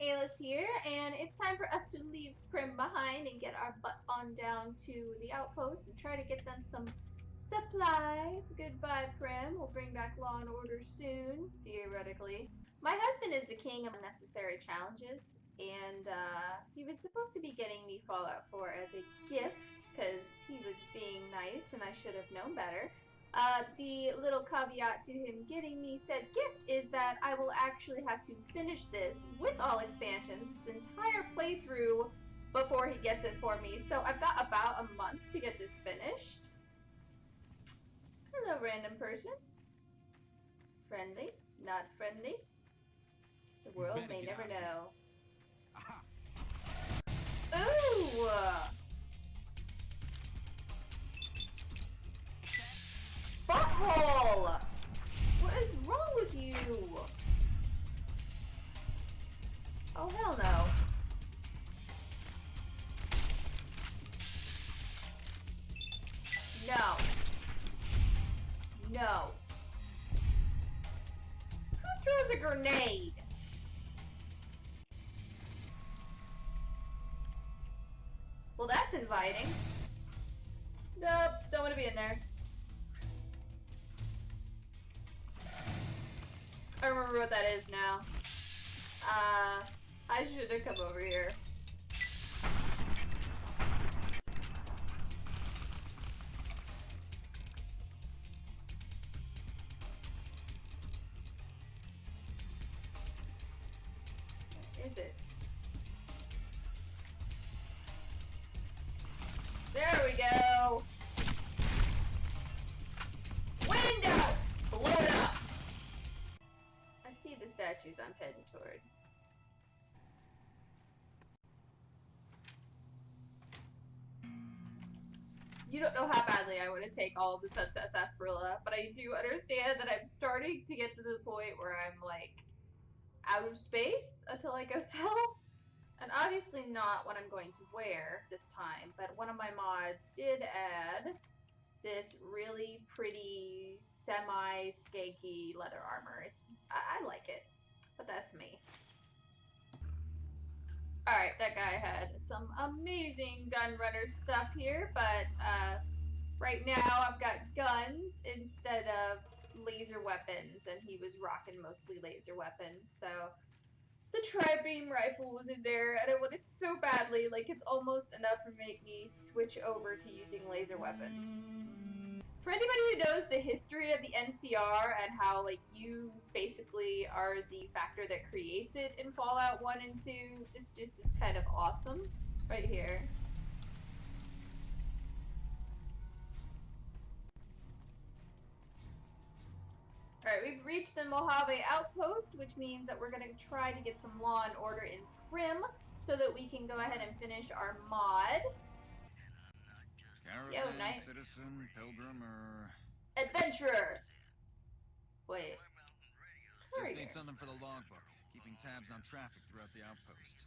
Aylis here, and it's time for us to leave Primm behind and get our butt on down to the outpost and try to get them some supplies. Goodbye, Primm. We'll bring back law and order soon, theoretically. My husband is the king of unnecessary challenges, and he was supposed to be getting me Fallout 4 as a gift because he was being nice and I should have known better. The little caveat to him getting me said gift is that I will actually have to finish this with all expansions, this entire playthrough, before he gets it for me. So I've got about a month to get this finished. Hello, random person. Friendly, not friendly. The world may never know. Aha. Ooh! Butthole! What is wrong with you? Oh, hell no. No. No. Who throws a grenade? Well, that's inviting. Nope, don't want to be in there. I remember what that is now. I should have come over here. Where is it? There we go! Window! Blow it up! I see the statues I'm heading toward. You don't know how badly I want to take all of the Sunset Sarsaparilla, but I do understand that I'm starting to get to the point where I'm like out of space until I go sell. And obviously not what I'm going to wear this time, but one of my mods did add this really pretty semi-skanky leather armor. I like it, but that's me. Alright, that guy had some amazing gun runner stuff here, but right now I've got guns instead of laser weapons, and he was rocking mostly laser weapons, so the tri-beam rifle was in there, and I wanted so badly, like it's almost enough to make me switch over to using laser weapons. For anybody who knows the history of the NCR and how like you basically are the factor that creates it in Fallout 1 and 2, this just is kind of awesome right here. Alright, we've reached the Mojave Outpost, which means that we're going to try to get some law and order in Primm so that we can go ahead and finish our mod. Caravan, Yo, night. citizen, pilgrim, or... Adventurer! Wait. Just need something for the logbook, keeping tabs on traffic throughout the outpost.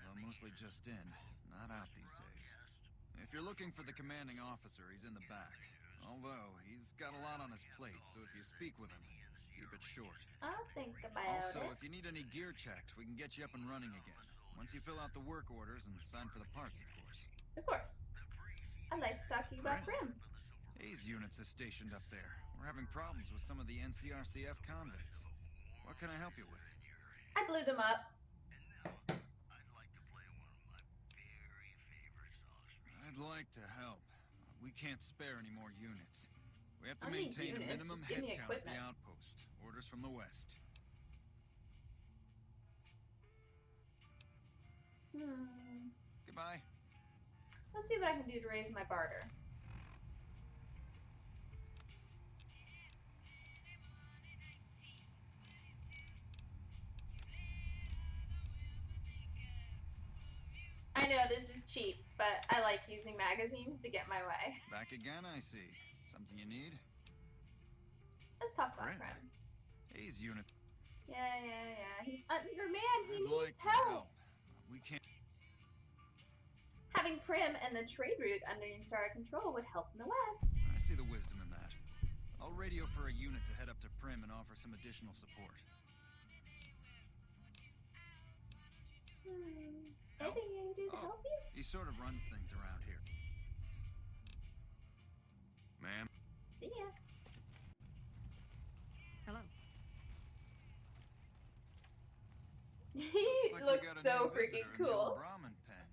Well, mostly just in, not out these days. If you're looking for the commanding officer, he's in the back. Although, he's got a lot on his plate, so if you speak with him, keep it short. I'll think about Also, it. if you need any gear checked, we can get you up and running again. Once you fill out the work orders and sign for the parts, of course. Of course. I'd like to talk to you about Primm. Hayes units is stationed up there. We're having problems with some of the NCRCF convicts. What can I help you with? I blew them up. I'd like to help. We can't spare any more units. We have to I need maintain units, a minimum just give me head count at the equipment. outpost. Orders from the west. Goodbye. Let's see what I can do to raise my barter. I know this is cheap, but I like using magazines to get my way. Back again, I see. Something you need? Let's talk about Primm. Primm. Hayes unit. Yeah. He's under man. He I'd needs like to help. help. We can't. Having Primm and the trade route under NCR control would help in the West. I see the wisdom in that. I'll radio for a unit to head up to Primm and offer some additional support. He sort of runs things around here. Ma'am? See ya. Hello. He looks so freaking cool. Brahmin pen.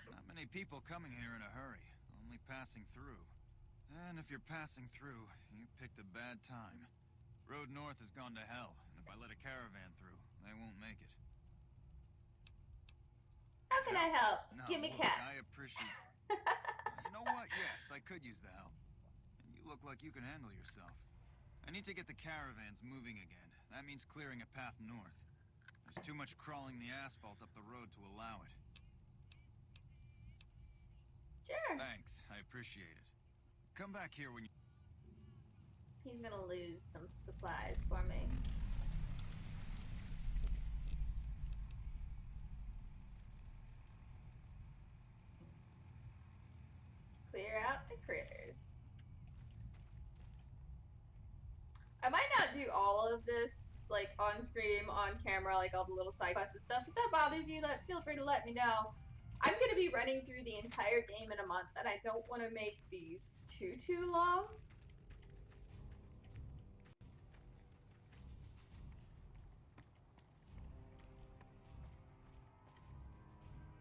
Not many people coming here in a hurry, only passing through. And if you're passing through, you picked a bad time. Road north has gone to hell, and if I let a caravan through, they won't make it. How can I help? No, Give me look, cash. I appreciate... You know what? Yes, I could use the help. And you look like you can handle yourself. I need to get the caravans moving again. That means clearing a path north. There's too much crawling the asphalt up the road to allow it. Sure. Thanks, I appreciate it. Come back here when you... He's gonna lose some supplies for me. Clear out the critters. I might not do all of this, like, on screen, on camera, like all the little side quests and stuff. If that bothers you, feel free to let me know. I'm gonna be running through the entire game in a month, and I don't want to make these too long.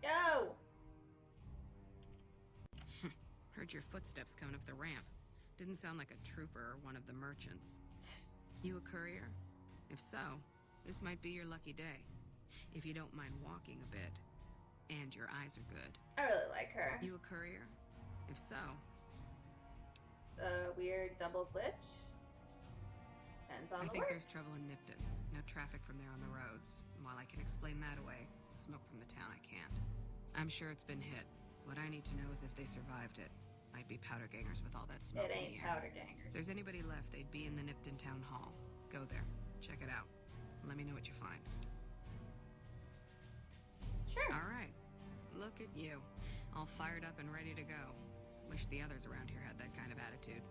Yo! Heard your footsteps coming up the ramp. Didn't sound like a trooper or one of the merchants. You a courier? If so, this might be your lucky day. If you don't mind walking a bit. And your eyes are good. I really like her. You a courier? If so... The weird double glitch? Depends on the I think work. there's trouble in Nipton. No traffic from there on the roads. While I can explain that away, smoke from the town I can't. I'm sure it's been hit. What I need to know is if they survived it. Might be powder gangers with all that smoke It in ain't the air. powder gangers. If there's anybody left, they'd be in the Nipton Town Hall. Go there. Check it out. Let me know what you find. Sure. All right. Look at you. All fired up and ready to go. Wish the others around here had that kind of attitude.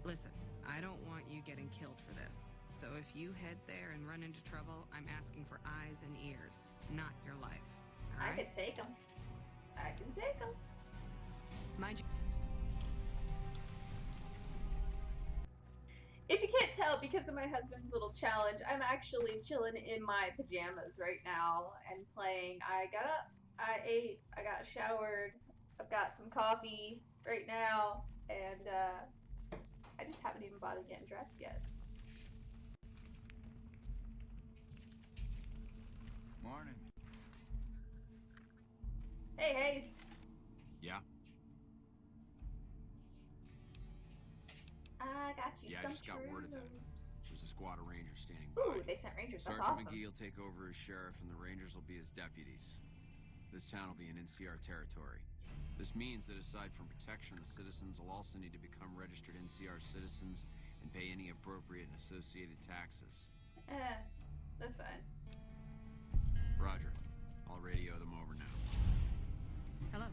Listen, I don't want you getting killed for this. So if you head there and run into trouble, I'm asking for eyes and ears, not your life. All right? I can take them. I can take them. Mind you. If you can't tell, because of my husband's little challenge, I'm actually chilling in my pajamas right now and playing. I got up, I ate, I got showered, I've got some coffee right now, and I just haven't even bothered getting dressed yet. Morning. Hey, Hayes. Yeah? I got you Yeah, I some just got word of that. troops. There's a squad of rangers standing Ooh, by. they sent rangers. That's Sergeant awesome. McGee will take over as sheriff, and the rangers will be his deputies. This town will be in NCR territory. This means that aside from protection, the citizens will also need to become registered NCR citizens and pay any appropriate and associated taxes. That's fine. Roger. I'll radio them over now. Hello.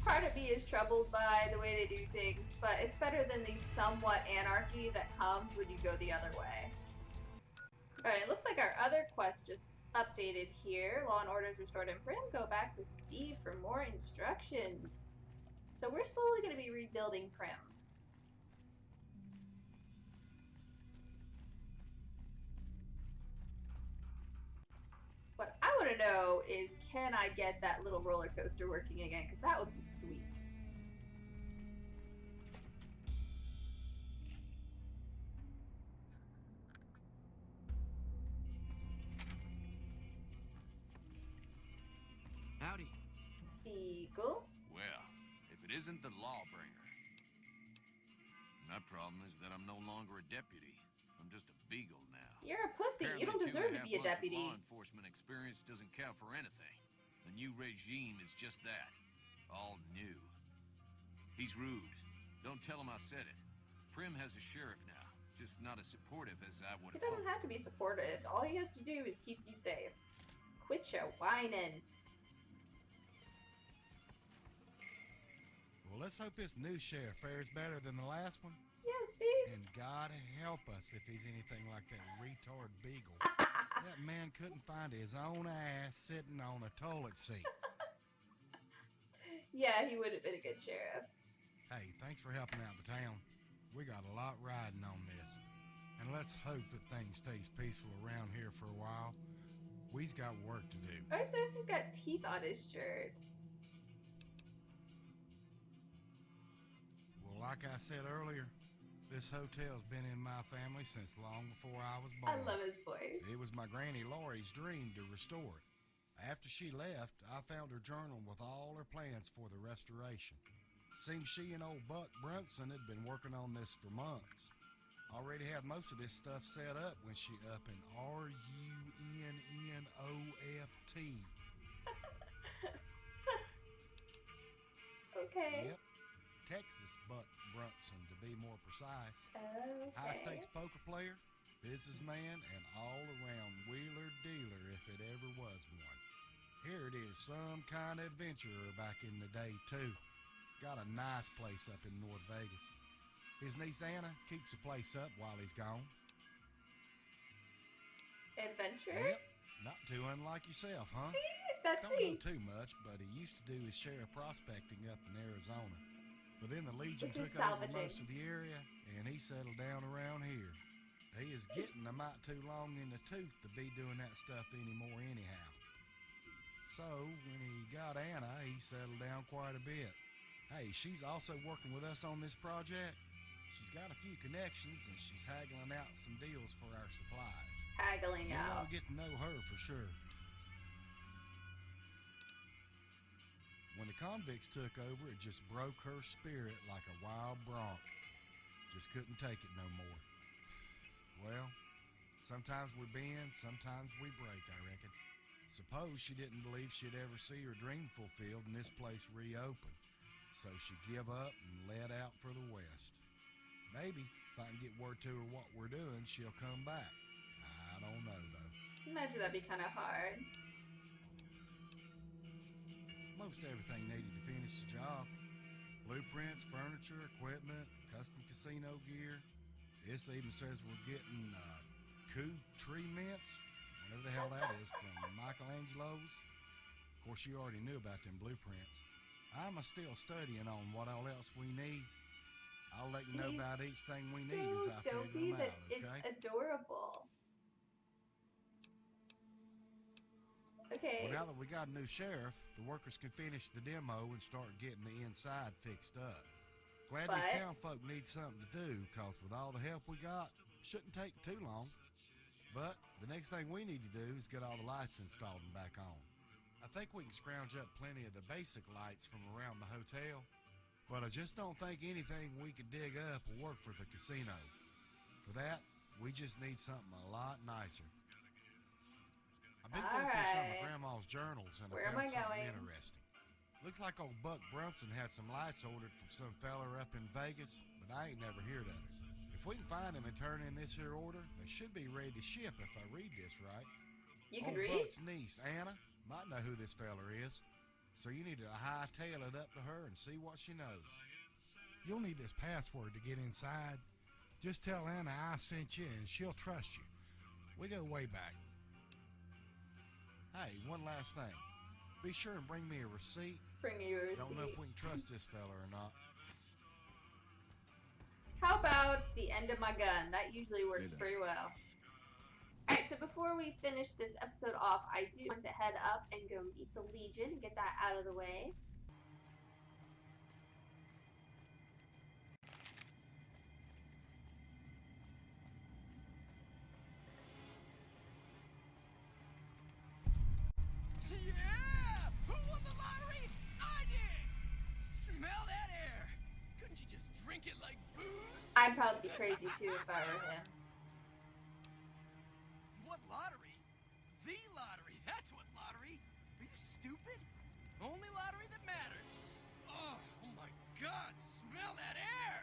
Part of me is troubled by the way they do things, but it's better than the somewhat anarchy that comes when you go the other way. Alright, it looks like our other quest just updated here. Law and order is restored in Primm. Go back with Steve for more instructions. So we're slowly going to be rebuilding Primm. What I want to know is, can I get that little roller coaster working again? Because that would be sweet. Howdy. Eagle. Well, if it isn't the lawbringer. My problem is that I'm no longer a deputy. I'm just a beagle now. You're a pussy. You don't Apparently, deserve to be a 2.5 months of deputy. Law enforcement experience doesn't count for anything. The new regime is just that. All new. He's rude. Don't tell him I said it. Primm has a sheriff now. Just not as supportive as I would He have doesn't hoped. have to be supportive. All he has to do is keep you safe. Quit your whining. Well, let's hope this new sheriff fares better than the last one. Yeah, Steve. And God help us if he's anything like that retard beagle. That man couldn't find his own ass sitting on a toilet seat. Yeah, he would have been a good sheriff. Hey, thanks for helping out the town. We got a lot riding on this. And let's hope that things stays peaceful around here for a while. We's got work to do. Oh, so he's got teeth on his shirt. Well, like I said earlier, this hotel's been in my family since long before I was born. I love his voice. It was my Granny Laurie's dream to restore it. After she left, I found her journal with all her plans for the restoration. Seems she and old Buck Brunson had been working on this for months. Already had most of this stuff set up when she up in RUNNOFT. Okay. Yep, Texas Buck Brunson to be more precise. Okay. High stakes poker player, businessman, and all around wheeler dealer if it ever was one. Here it is, some kind of adventurer back in the day too. He's got a nice place up in North Vegas. His niece Anna keeps the place up while he's gone. Adventure? Yep, not too unlike yourself, huh? See? That's Don't know me. too much, but he used to do his share of prospecting up in Arizona. But then the Legion Which is took over salvaging. most of the area, and he settled down around here. He is getting a mite too long in the tooth to be doing that stuff anymore anyhow. So, when he got Anna, he settled down quite a bit. Hey, she's also working with us on this project. She's got a few connections, and she's haggling out some deals for our supplies. Haggling You out. won't get to know her for sure. When the convicts took over, it just broke her spirit like a wild bronc. Just couldn't take it no more. Well, sometimes we bend, sometimes we break, I reckon. Suppose she didn't believe she'd ever see her dream fulfilled and this place reopened. So she give up and led out for the west. Maybe if I can get word to her what we're doing, she'll come back. I don't know, though. Imagine that'd be kind of hard. Most everything needed to finish the job. Blueprints, furniture, equipment, custom casino gear. This even says we're getting coup tree mints, whatever the hell that is, from Michelangelo's. Of course, you already knew about them blueprints. I'm still studying on what all else we need. I'll let you know He's about each thing we so need as I figure dopey them that out, okay? it's adorable. Okay. Well, now that we got a new sheriff, the workers can finish the demo and start getting the inside fixed up. Glad these But- town folk need something to do, because with all the help we got, shouldn't take too long. But the next thing we need to do is get all the lights installed and back on. I think we can scrounge up plenty of the basic lights from around the hotel, but I just don't think anything we could dig up will work for the casino. For that, we just need something a lot nicer. I've been going through some of Alright. Grandma's journals and Where I am I found something going? interesting. Looks like old Buck Brunson had some lights ordered from some feller up in Vegas, but I ain't never heard of it. If we can find him and turn in this here order, they should be ready to ship if I read this right. You can Old read? Buck's niece, Anna, might know who this feller is, so you need to hightail it up to her and see what she knows. You'll need this password to get inside. Just tell Anna I sent you and she'll trust you. We go way back. Hey, one last thing. Be sure and bring me a receipt. Bring you a Don't know receipt. if we can trust this fella or not. How about the end of my gun? That usually works Hey there. pretty well. Alright, so before we finish this episode off, I do want to head up and go meet the Legion and get that out of the way. Yeah! Who won the lottery? I did! Smell that air! Couldn't you just drink it like booze? I'd probably be crazy too if I were him. What lottery? The lottery! That's what lottery! Are you stupid? Only lottery that matters! Oh my god, smell that air!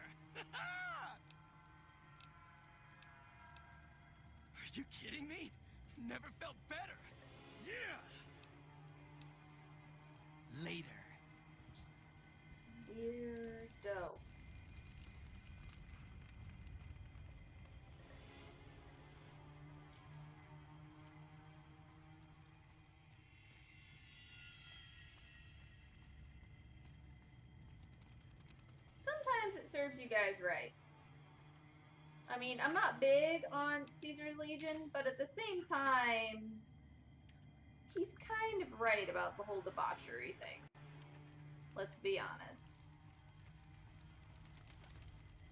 Are you kidding me? Never felt better! Yeah! Later. Weirdo. sometimes it serves you guys right. I mean, I'm not big on Caesar's Legion, but at the same time, he's kind of right about the whole debauchery thing. Let's be honest.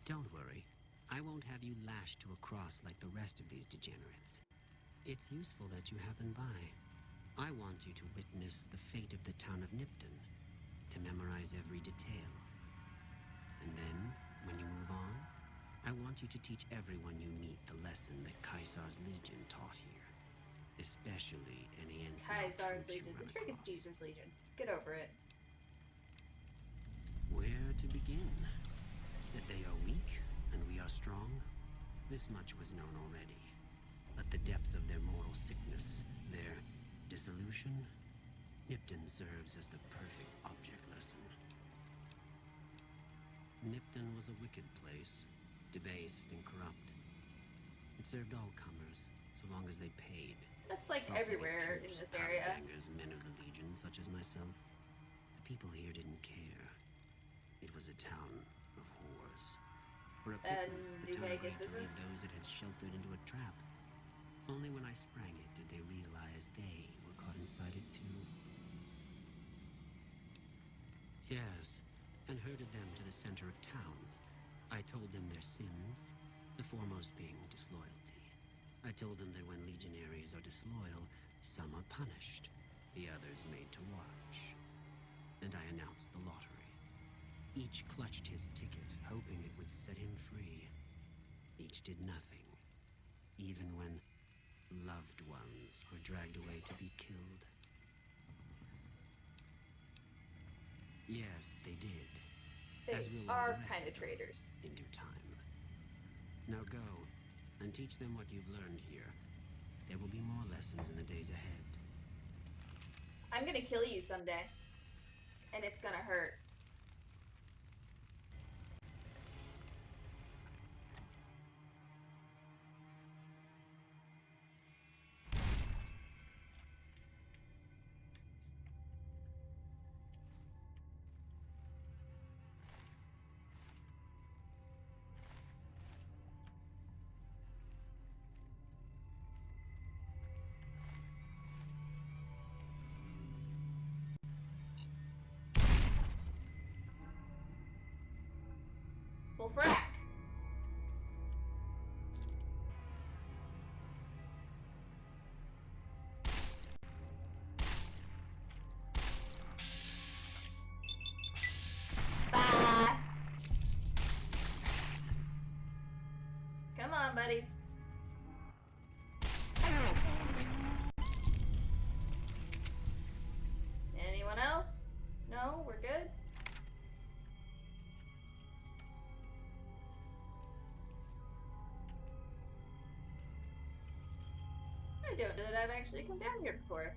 Don't worry. I won't have you lashed to a cross like the rest of these degenerates. It's useful that you happen by. I want you to witness the fate of the town of Nipton, to memorize every detail. And then, when you move on, I want you to teach everyone you meet the lesson that Caesar's Legion taught here. Especially any NCR Caesar's troops you Legion. run It's freaking across. Caesar's Legion. Get over it. Where to begin? That they are weak and we are strong? This much was known already. But the depths of their moral sickness, their dissolution, Nipton serves as the perfect object lesson. Nipton was a wicked place, debased and corrupt. It served all comers, so long as they paid. That's like Profligate everywhere in troops, this area. powder-bangers, men of the Legion, such as myself. The people here didn't care. It was a town of whores. For a And pittance, the New town Vegas agreed to isn't? lead those it had sheltered into a trap. Only when I sprang it did they realize they were caught inside it too. Yes, and herded them to the center of town. I told them their sins, the foremost being disloyalty. I told them that when legionaries are disloyal, some are punished, the others made to watch. And I announced the lottery. Each clutched his ticket, hoping it would set him free. Each did nothing, even when loved ones were dragged away to be killed. Yes, they did. They As will all are the rest kind of of them, traitors. in due time. Now go, and teach them what you've learned here. There will be more lessons in the days ahead. I'm gonna kill you someday. And it's gonna hurt. Well, frack. Bye. Come on, buddies. Anyone else? No, we're good? I don't know that I've actually come down here before.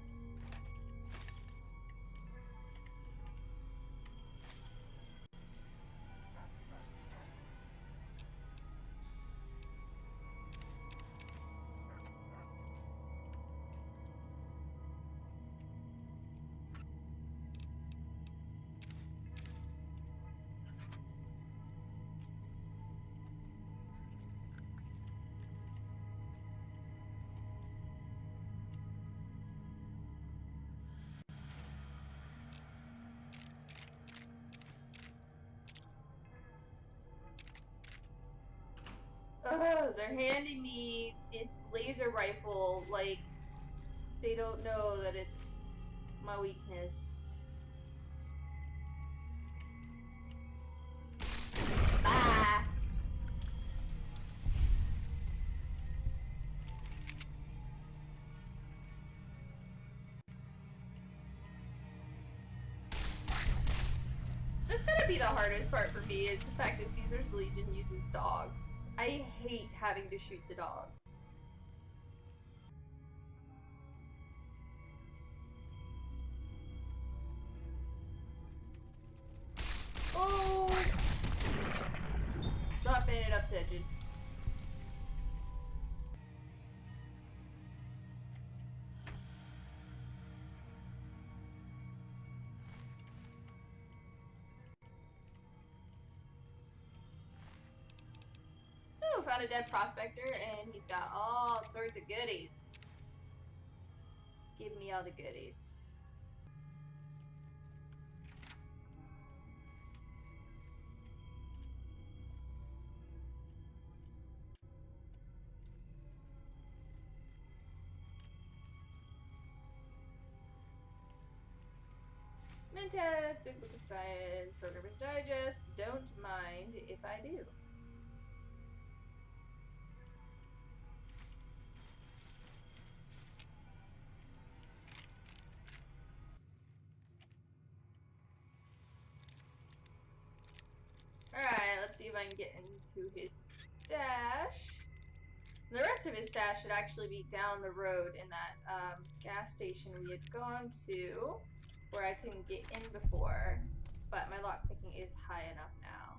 Ugh, they're handing me this laser rifle like they don't know that it's my weakness. Bye. That's gotta be the hardest part for me is the fact that Caesar's Legion uses dogs. I hate having to shoot the dogs. Oh! Dropping it up, Digit. found a dead prospector, and he's got all sorts of goodies. Give me all the goodies. Mentats, Big Book of Science, Programmer's Digest. Don't mind if I do. Alright, let's see if I can get into his stash. The rest of his stash should actually be down the road in that gas station we had gone to, where I couldn't get in before, but my lockpicking is high enough now.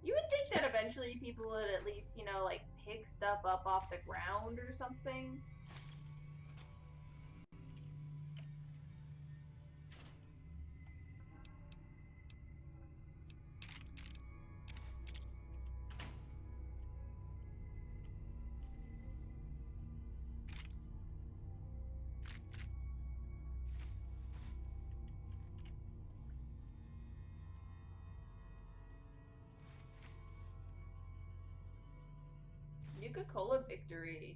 You would think that eventually people would at least, you know, like pick stuff up off the ground or something. Nuka-Cola victory.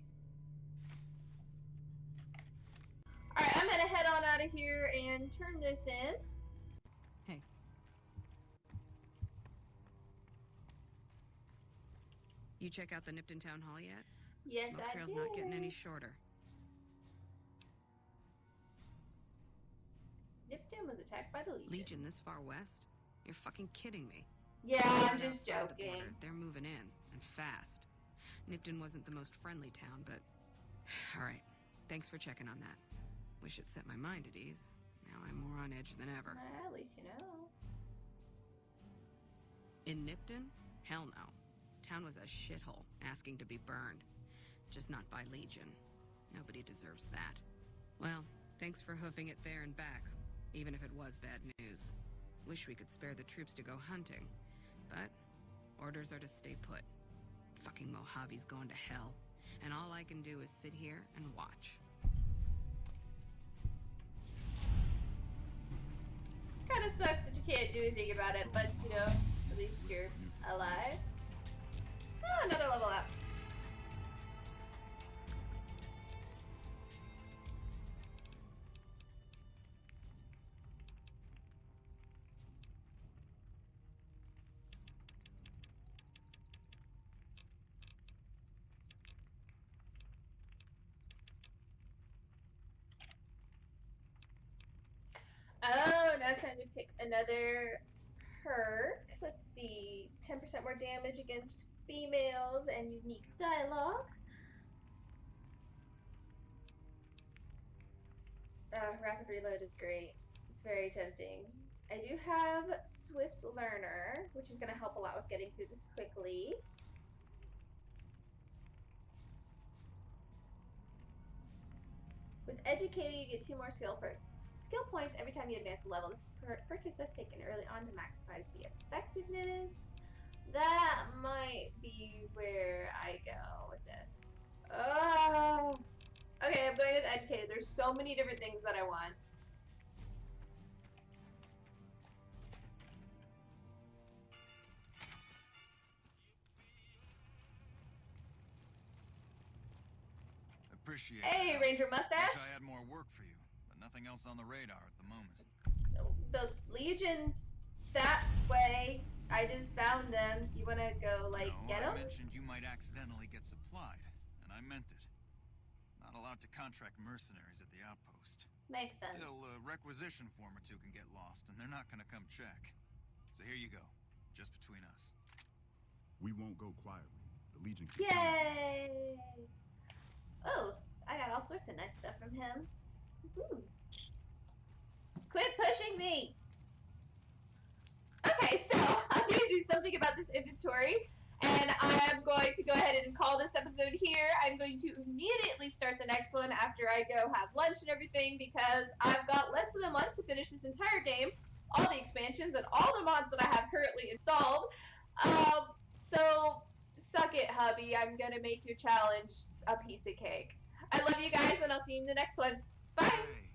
Alright, I'm gonna head on out of here and turn this in. Hey. You check out the Nipton Town Hall yet? Yes, Smoke I trail's did. not getting any shorter. Nipton was attacked by the Legion. Legion this far west? You're fucking kidding me. Yeah, Right I'm just outside the joking. border, they're moving in, and fast. Nipton wasn't the most friendly town, but... Alright, thanks for checking on that. Wish it set my mind at ease. Now I'm more on edge than ever. At least you know. In Nipton? Hell no. Town was a shithole, asking to be burned. Just not by Legion. Nobody deserves that. Well, thanks for hoofing it there and back, even if it was bad news. Wish we could spare the troops to go hunting, but orders are to stay put. Fucking Mojave's going to hell, and all I can do is sit here and watch. Kinda sucks that you can't do anything about it, but you know, at least you're alive. Oh, another level up. Oh, now it's time to pick another perk. Let's see. 10% more damage against females and unique dialogue. Rapid reload is great. It's very tempting. I do have Swift Learner, which is going to help a lot with getting through this quickly. With Educated, you get 2 more skill points every time you advance a level. This perk is best taken early on to maximize the effectiveness. That might be where I go with this. Oh! Okay, I'm going with Educated. There's so many different things that I want. Appreciate Hey, that. Ranger Mustache! Wish I had more work for you, but nothing else on the radar at the moment. The Legion's that way. I just found them. You wanna go, like, No, get them? I mentioned you might accidentally get supplied, and I meant it. Not allowed to contract mercenaries at the outpost. Makes sense. Still, a requisition form or two can get lost, and they're not gonna come check. So here you go, just between us. We won't go quietly. The Legion can Yay! Oh, I got all sorts of nice stuff from him. Woohoo. Quit pushing me! Okay, so I'm gonna do something about this inventory. And I'm going to go ahead and call this episode here. I'm going to immediately start the next one after I go have lunch and everything, because I've got less than a month to finish this entire game, all the expansions, and all the mods that I have currently installed. So suck it, hubby. I'm going to make your challenge a piece of cake. I love you guys, and I'll see you in the next one. Bye!